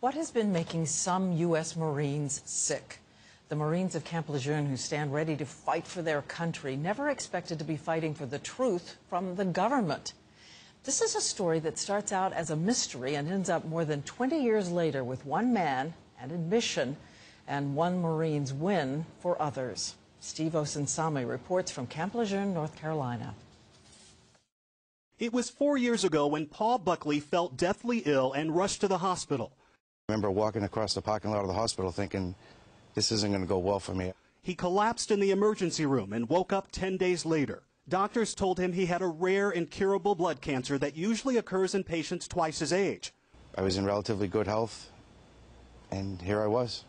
What has been making some U.S. Marines sick? The Marines of Camp Lejeune, who stand ready to fight for their country, never expected to be fighting for the truth from the government. This is a story that starts out as a mystery and ends up more than 20 years later with one man, an admission, and one Marine's win for others. Steve Osinsami reports from Camp Lejeune, North Carolina. It was 4 years ago when Paul Buckley felt deathly ill and rushed to the hospital. I remember walking across the parking lot of the hospital thinking, this isn't going to go well for me. He collapsed in the emergency room and woke up 10 days later. Doctors told him he had a rare incurable blood cancer that usually occurs in patients twice his age. I was in relatively good health, and here I was.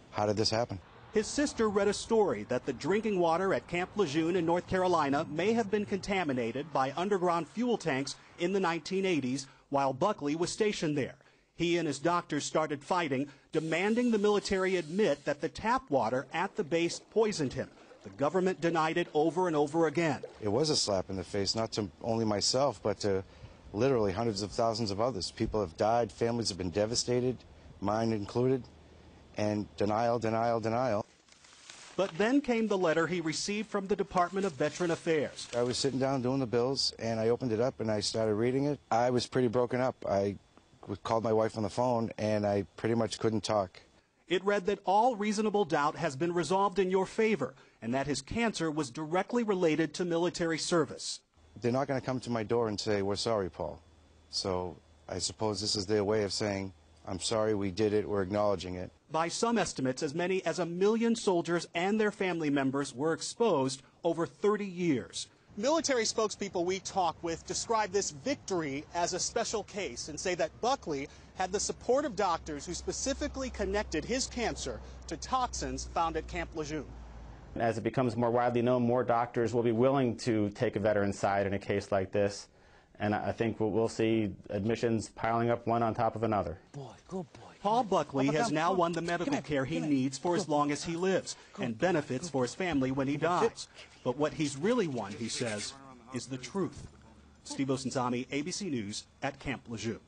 How did this happen? His sister read a story that the drinking water at Camp Lejeune in North Carolina may have been contaminated by underground fuel tanks in the 1980s while Buckley was stationed there. He and his doctors started fighting, demanding the military admit that the tap water at the base poisoned him. The government denied it over and over again. It was a slap in the face, not to only myself, but to literally hundreds of thousands of others. People have died, families have been devastated, mine included, and denial, denial, denial. But then came the letter he received from the Department of Veteran Affairs. I was sitting down doing the bills, and I opened it up and I started reading it. I was pretty broken up. I called my wife on the phone, and I pretty much couldn't talk. It read that all reasonable doubt has been resolved in your favor, and that his cancer was directly related to military service. They're not going to come to my door and say, we're sorry, Paul. So I suppose this is their way of saying, I'm sorry, we did it, we're acknowledging it. By some estimates, as many as 1 million soldiers and their family members were exposed over 30 years. Military spokespeople we talk with describe this victory as a special case and say that Buckley had the support of doctors who specifically connected his cancer to toxins found at Camp Lejeune. As it becomes more widely known, more doctors will be willing to take a veteran's side in a case like this. And I think we'll see admissions piling up one on top of another. Boy, good boy. Paul Buckley has now won the medical care he needs for as long as he lives and benefits for his family when he dies. But what he's really won, he says, is the truth. Steve Osinsami, ABC News at Camp Lejeune.